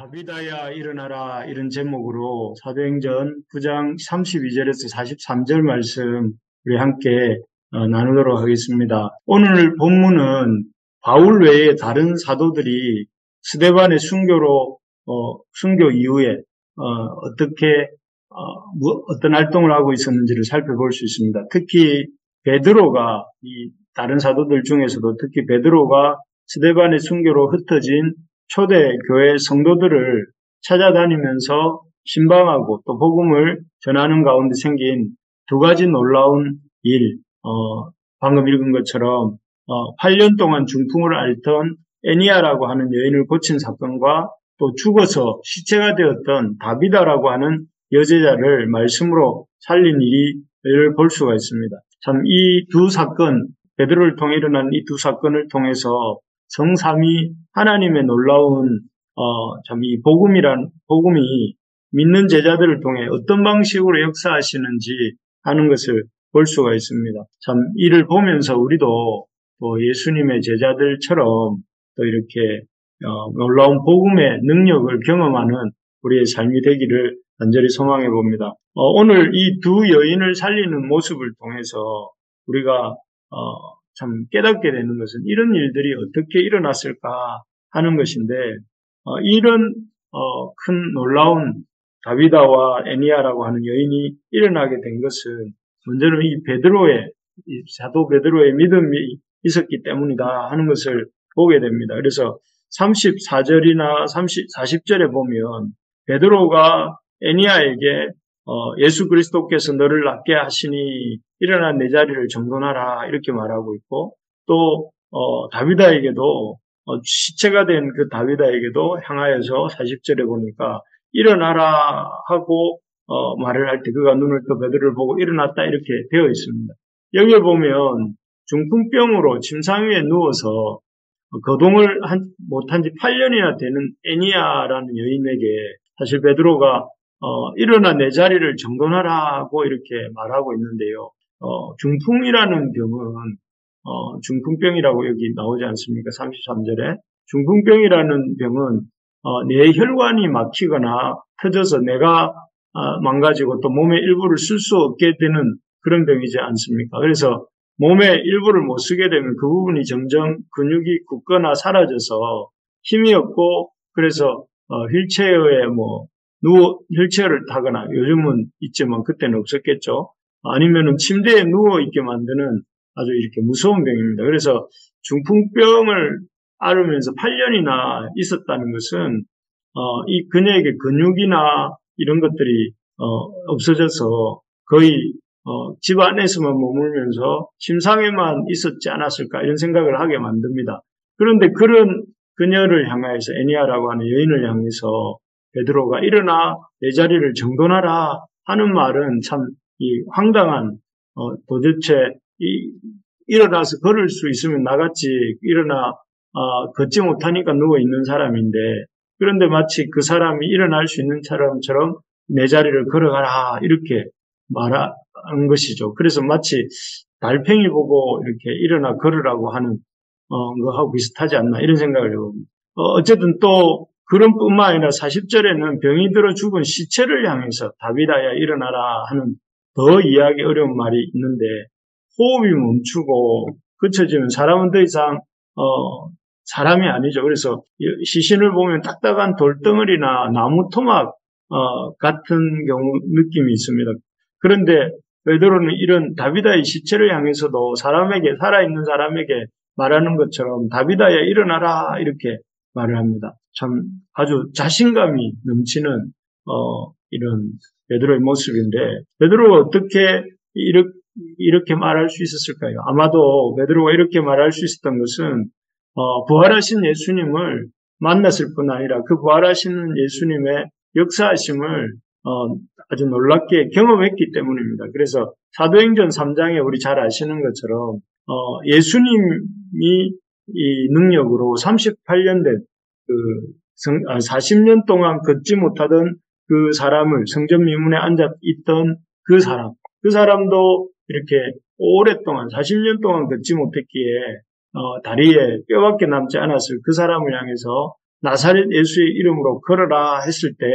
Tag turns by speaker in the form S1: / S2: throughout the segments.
S1: 다비다야 일어나라 이런 제목으로 사도행전 9장 32절에서 43절 말씀 우리 함께 나누도록 하겠습니다. 오늘 본문은 바울 외에 다른 사도들이 스데반의 순교 이후에 어떻게 어떤 활동을 하고 있었는지를 살펴볼 수 있습니다. 특히 베드로가 이 다른 사도들 중에서도 특히 베드로가 스데반의 순교로 흩어진 초대 교회 성도들을 찾아다니면서 신방하고 또 복음을 전하는 가운데 생긴 두 가지 놀라운 일, 방금 읽은 것처럼 8년 동안 중풍을 앓던 애니아라고 하는 여인을 고친 사건과 또 죽어서 시체가 되었던 다비다라고 하는 여제자를 말씀으로 살린 일을 볼 수가 있습니다. 참 이 두 사건, 베드로를 통해 일어난 이 두 사건을 통해서 성삼위 하나님의 놀라운 참 이 복음이 믿는 제자들을 통해 어떤 방식으로 역사하시는지 하는 것을 볼 수가 있습니다. 참 이를 보면서 우리도 또 예수님의 제자들처럼 또 이렇게 놀라운 복음의 능력을 경험하는 우리의 삶이 되기를 간절히 소망해 봅니다. 오늘 이 두 여인을 살리는 모습을 통해서 우리가 참 깨닫게 되는 것은 이런 일들이 어떻게 일어났을까 하는 것인데, 이런 큰 놀라운 다비다와 애니아라고 하는 여인이 일어나게 된 것은 먼저는 이 사도 베드로의 믿음이 있었기 때문이다 하는 것을 보게 됩니다. 그래서 34절이나 40절에 보면 베드로가 애니아에게 예수 그리스도께서 너를 낫게 하시니 일어나 내 자리를 정돈하라 이렇게 말하고 있고, 또 다비다에게도 시체가 된 그 다비다에게도 향하여서 40절에 보니까 일어나라 하고 말을 할 때 그가 눈을 떠 베드로를 보고 일어났다 이렇게 되어 있습니다. 여기에 보면 중풍병으로 침상 위에 누워서 거동을 못한 지 8년이나 되는 애니아라는 여인에게 사실 베드로가 일어나 내 자리를 정돈하라고 이렇게 말하고 있는데요. 중풍이라는 병은 중풍병이라고 여기 나오지 않습니까? 33절에. 중풍병이라는 병은 내 혈관이 막히거나 터져서 내가 망가지고 또 몸의 일부를 쓸 수 없게 되는 그런 병이지 않습니까? 그래서 몸의 일부를 못 쓰게 되면 그 부분이 점점 근육이 굳거나 사라져서 힘이 없고, 그래서 휠체어에 휠체어를 타거나, 요즘은 있지만 그때는 없었겠죠. 아니면은 침대에 누워 있게 만드는 아주 이렇게 무서운 병입니다. 그래서 중풍병을 앓으면서 8년이나 있었다는 것은 이 그녀에게 근육이나 이런 것들이 없어져서 거의 집 안에서만 머물면서 침상에만 있었지 않았을까 이런 생각을 하게 만듭니다. 그런데 그런 그녀를 향하여서 애니아라고 하는 여인을 향해서 베드로가 일어나 내 자리를 정돈하라 하는 말은 참 이 황당한 도대체 일어나서 걸을 수 있으면 나같이 일어나 걷지 못하니까 누워 있는 사람인데, 그런데 마치 그 사람이 일어날 수 있는 사람처럼 내 자리를 걸어가라 이렇게 말하는 것이죠. 그래서 마치 달팽이 보고 이렇게 일어나 걸으라고 하는 거하고 비슷하지 않나 이런 생각을 해봅니다. 어쨌든 또 그런 뿐만 아니라 40절에는 병이 들어 죽은 시체를 향해서 다비다야 일어나라 하는 더 이해하기 어려운 말이 있는데, 호흡이 멈추고 그쳐지면 사람은 더 이상 사람이 아니죠. 그래서 시신을 보면 딱딱한 돌덩어리나 나무 토막 같은 경우 느낌이 있습니다. 그런데 베드로는 이런 다비다의 시체를 향해서도 살아있는 사람에게 말하는 것처럼 다비다야 일어나라 이렇게 말을 합니다. 참 아주 자신감이 넘치는 이런 베드로의 모습인데, 베드로가 어떻게 이렇게 말할 수 있었을까요? 아마도 베드로가 이렇게 말할 수 있었던 것은 부활하신 예수님을 만났을 뿐 아니라 그 부활하시는 예수님의 역사하심을 아주 놀랍게 경험했기 때문입니다. 그래서 사도행전 3장에 우리 잘 아시는 것처럼 예수님이 이 능력으로 38년 된 40년 동안 걷지 못하던 그 사람을, 성전 미문에 앉아 있던 그 사람도 이렇게 오랫동안 40년 동안 걷지 못했기에 다리에 뼈밖에 남지 않았을 그 사람을 향해서 나사렛 예수의 이름으로 걸어라 했을 때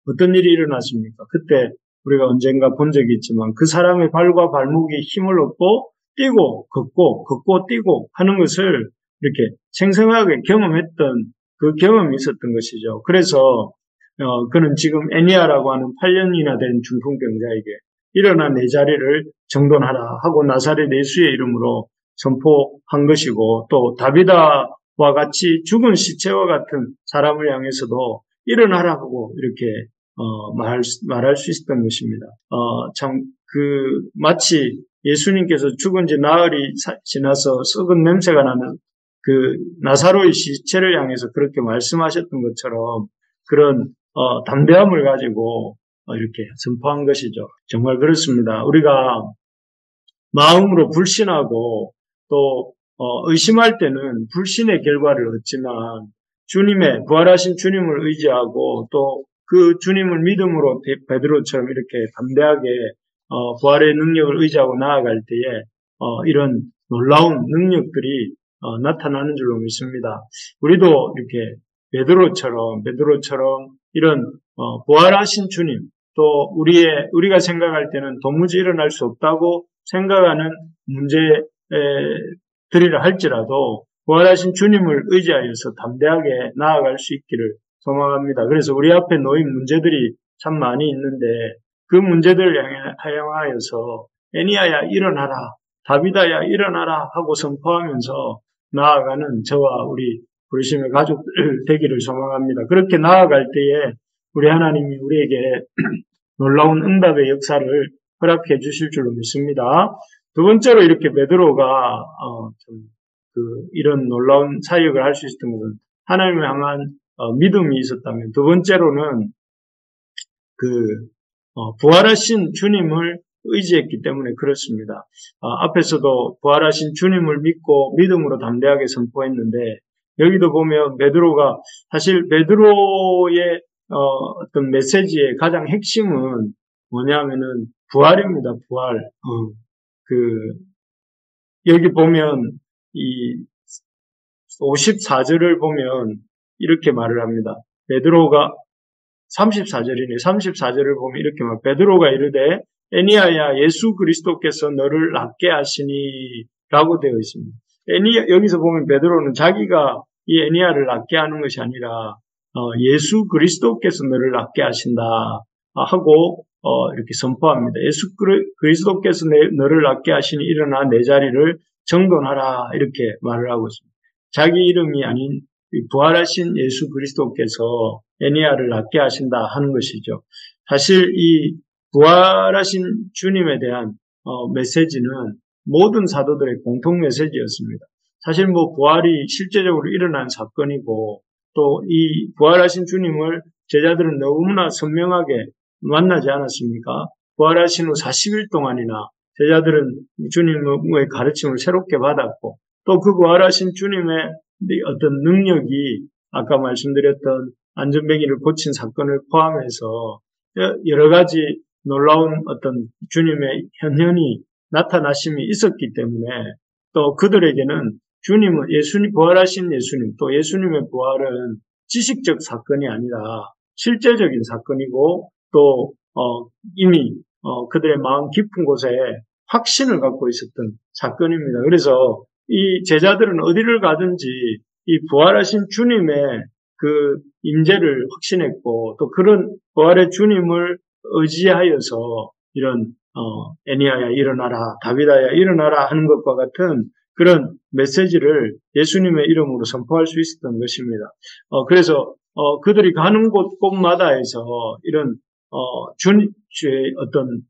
S1: 어떤 일이 일어났습니까? 그때 우리가 언젠가 본 적이 있지만 그 사람의 발과 발목이 힘을 얻고 뛰고 걷고 뛰고 하는 것을 이렇게 생생하게 경험했던 그 경험이 있었던 것이죠. 그래서 그는 지금 애니아라고 하는 8년이나 된 중풍병자에게 일어나 내 자리를 정돈하라 하고 나사렛 예수의 이름으로 선포한 것이고, 또 다비다와 같이 죽은 시체와 같은 사람을 향해서도 일어나라고 이렇게 말할 수 있었던 것입니다. 마치 예수님께서 죽은 지 나흘이 지나서 썩은 냄새가 나는 그 나사로의 시체를 향해서 그렇게 말씀하셨던 것처럼 그런 담대함을 가지고 이렇게 선포한 것이죠. 정말 그렇습니다. 우리가 마음으로 불신하고 또 의심할 때는 불신의 결과를 얻지만 주님의 부활하신 주님을 의지하고 또 그 주님을 믿음으로 베드로처럼 이렇게 담대하게 부활의 능력을 의지하고 나아갈 때에 이런 놀라운 능력들이 나타나는 줄로 믿습니다. 우리도 이렇게 베드로처럼 이런 부활하신 주님, 또 우리가 생각할 때는 도무지 일어날 수 없다고 생각하는 문제들이라 할지라도 부활하신 주님을 의지하여서 담대하게 나아갈 수 있기를 소망합니다. 그래서 우리 앞에 놓인 문제들이 참 많이 있는데 그 문제들을 향하여서 애니아야 일어나라, 다비다야 일어나라 하고 선포하면서 나아가는 저와 우리 부르심의 가족들 되기를 소망합니다. 그렇게 나아갈 때에 우리 하나님이 우리에게 놀라운 응답의 역사를 허락해 주실 줄로 믿습니다. 두 번째로 이렇게 베드로가 이런 놀라운 사역을 할 수 있었던 것은 하나님을 향한 믿음이 있었다면, 두 번째로는 부활하신 주님을 의지했기 때문에 그렇습니다. 앞에서도 부활하신 주님을 믿고 믿음으로 담대하게 선포했는데, 여기도 보면 베드로가 사실 베드로의 어떤 메시지의 가장 핵심은 뭐냐면은 부활입니다. 부활. 여기 보면 이 54절을 보면 이렇게 말을 합니다. 베드로가 34절이네. 34절을 보면 이렇게 말. 베드로가 이르되 애니아야 예수 그리스도께서 너를 낫게 하시니 라고 되어 있습니다. 여기서 보면 베드로는 자기가 이 애니아를 낫게 하는 것이 아니라 예수 그리스도께서 너를 낫게 하신다 하고 이렇게 선포합니다. 예수 그리스도께서 너를 낫게 하시니 일어나 내 자리를 정돈하라 이렇게 말을 하고 있습니다. 자기 이름이 아닌 부활하신 예수 그리스도께서 애니아를 낫게 하신다 하는 것이죠. 사실 이 부활하신 주님에 대한 메시지는 모든 사도들의 공통 메시지였습니다. 사실 부활이 실제적으로 일어난 사건이고 또 이 부활하신 주님을 제자들은 너무나 선명하게 만나지 않았습니까? 부활하신 후 40일 동안이나 제자들은 주님의 가르침을 새롭게 받았고 또 그 부활하신 주님의 어떤 능력이 아까 말씀드렸던 안전뱅이를 고친 사건을 포함해서 여러 가지 놀라운 어떤 주님의 현현이 나타나심이 있었기 때문에 또 그들에게는 부활하신 예수님, 또 예수님의 부활은 지식적 사건이 아니라 실제적인 사건이고 또 이미 그들의 마음 깊은 곳에 확신을 갖고 있었던 사건입니다. 그래서 이 제자들은 어디를 가든지 이 부활하신 주님의 그 임재를 확신했고 또 그런 부활의 주님을 의지하여서 이런 애니아야 일어나라, 다비다야 일어나라 하는 것과 같은 그런 메시지를 예수님의 이름으로 선포할 수 있었던 것입니다. 그래서 그들이 가는 곳마다에서 이런 주의 어떤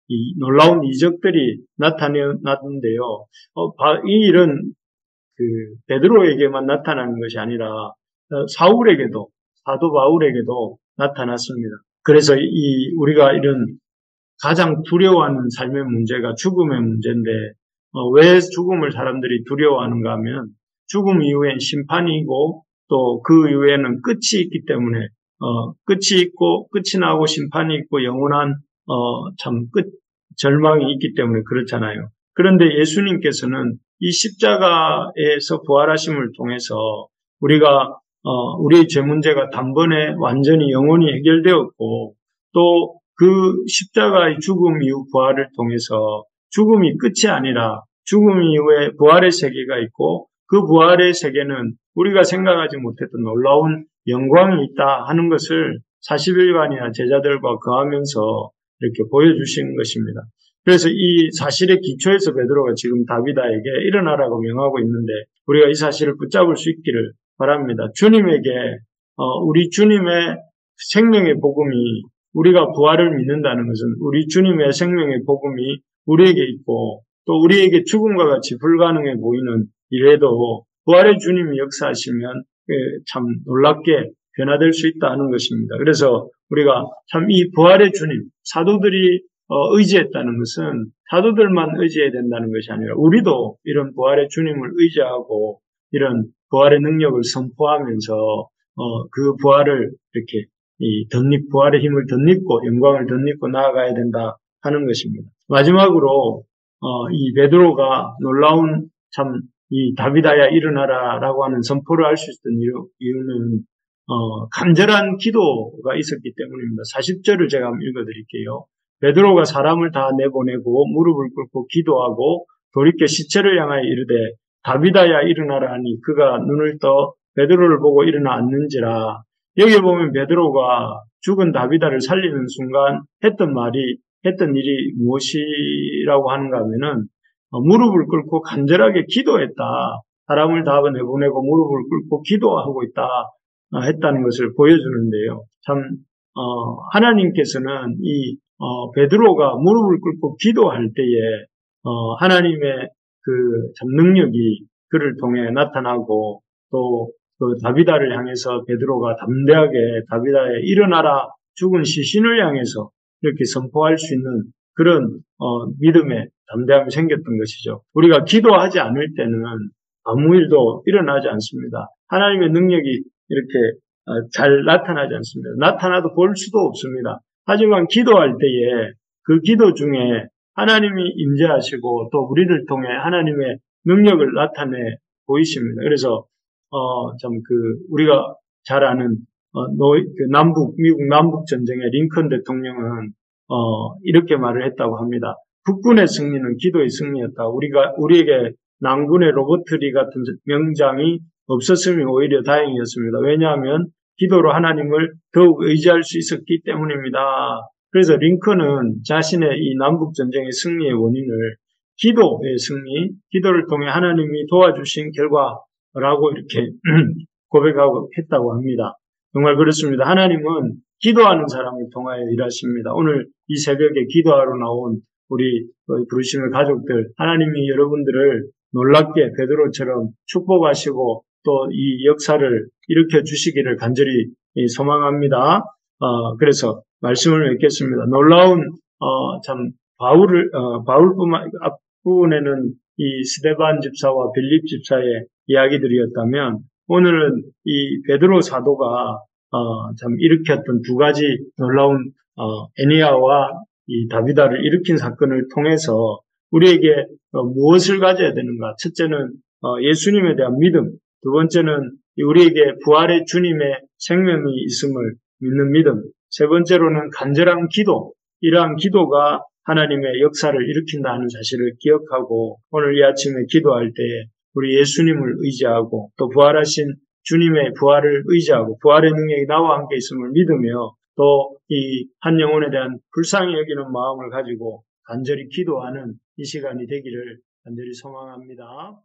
S1: 이 놀라운 이적들이 나타났는데요. 이 일은 베드로에게만 나타나는 것이 아니라 사울에게도, 사도 바울에게도 나타났습니다. 그래서 우리가 이런 가장 두려워하는 삶의 문제가 죽음의 문제인데 왜 죽음을 사람들이 두려워하는가 하면 죽음 이후엔 심판이고 또 그 이후에는 끝이 있기 때문에 끝이 있고 끝이 나고 심판이 있고 영원한 절망이 있기 때문에 그렇잖아요. 그런데 예수님께서는 이 십자가에서 부활하심을 통해서 우리가 우리의 죄 문제가 단번에 완전히 영원히 해결되었고 또 그 십자가의 죽음 이후 부활을 통해서 죽음이 끝이 아니라 죽음 이후에 부활의 세계가 있고 그 부활의 세계는 우리가 생각하지 못했던 놀라운 영광이 있다 하는 것을 40일간이나 제자들과 거하면서 이렇게 보여주신 것입니다. 그래서 이 사실의 기초에서 베드로가 지금 다비다에게 일어나라고 명하고 있는데 우리가 이 사실을 붙잡을 수 있기를 바랍니다. 주님에게 우리 주님의 생명의 복음이 우리가 부활을 믿는다는 것은 우리 주님의 생명의 복음이 우리에게 있고 또 우리에게 죽음과 같이 불가능해 보이는 이래도 부활의 주님이 역사하시면 참 놀랍게 변화될 수 있다 하는 것입니다. 그래서 우리가 참 이 부활의 주님, 사도들이 의지했다는 것은 사도들만 의지해야 된다는 것이 아니라 우리도 이런 부활의 주님을 의지하고 이런 부활의 능력을 선포하면서 그 부활을 이렇게 부활의 힘을 덧입고 영광을 덧입고 나아가야 된다 하는 것입니다. 마지막으로 이 베드로가 놀라운 참 이 다비다야 일어나라라고 하는 선포를 할 수 있었던 이유는 간절한 기도가 있었기 때문입니다. 40절을 제가 한번 읽어드릴게요. 베드로가 사람을 다 내보내고 무릎을 꿇고 기도하고 돌이켜 시체를 향하여 이르되 다비다야 일어나라 하니 그가 눈을 떠 베드로를 보고 일어나 앉는지라. 여기 보면 베드로가 죽은 다비다를 살리는 순간 했던 일이 무엇이라고 하는가 하면은 무릎을 꿇고 간절하게 기도했다. 사람을 다 내보내고 무릎을 꿇고 기도하고 있다. 했다는 것을 보여주는데요. 참 하나님께서는 이 베드로가 무릎을 꿇고 기도할 때에 하나님의 그 참 능력이 그를 통해 나타나고 또 그 다비다를 향해서 베드로가 담대하게 다비다에 일어나라 죽은 시신을 향해서 이렇게 선포할 수 있는 그런 믿음의 담대함이 생겼던 것이죠. 우리가 기도하지 않을 때는 아무 일도 일어나지 않습니다. 하나님의 능력이 이렇게 잘 나타나지 않습니다. 나타나도 볼 수도 없습니다. 하지만 기도할 때에 그 기도 중에 하나님이 임재하시고 또 우리를 통해 하나님의 능력을 나타내 보이십니다. 그래서 우리가 잘 아는 미국 남북 전쟁의 링컨 대통령은 이렇게 말을 했다고 합니다. 북군의 승리는 기도의 승리였다. 우리에게 남군의 로버트리 같은 명장이 없었음이 오히려 다행이었습니다. 왜냐하면 기도로 하나님을 더욱 의지할 수 있었기 때문입니다. 그래서 링컨은 자신의 이 남북 전쟁의 승리의 원인을 기도의 승리, 기도를 통해 하나님이 도와주신 결과라고 이렇게 고백하고 했다고 합니다. 정말 그렇습니다. 하나님은 기도하는 사람을 통하여 일하십니다. 오늘 이 새벽에 기도하러 나온 우리 부르심의 가족들, 하나님이 여러분들을 놀랍게 베드로처럼 축복하시고 또 이 역사를 일으켜 주시기를 간절히 소망합니다. 그래서 말씀을 맺겠습니다. 놀라운 참 바울뿐만 앞부분에는 이 스데반 집사와 빌립 집사의 이야기들이었다면 오늘은 이 베드로 사도가 참 일으켰던 두 가지 놀라운 에니아와 이 다비다를 일으킨 사건을 통해서 우리에게 무엇을 가져야 되는가? 첫째는 예수님에 대한 믿음, 두 번째는 우리에게 부활의 주님의 생명이 있음을 믿는 믿음, 세 번째로는 간절한 기도, 이러한 기도가 하나님의 역사를 일으킨다는 사실을 기억하고 오늘 이 아침에 기도할 때에 우리 예수님을 의지하고 또 부활하신 주님의 부활을 의지하고 부활의 능력이 나와 함께 있음을 믿으며 또 이 한 영혼에 대한 불쌍히 여기는 마음을 가지고 간절히 기도하는 이 시간이 되기를 간절히 소망합니다.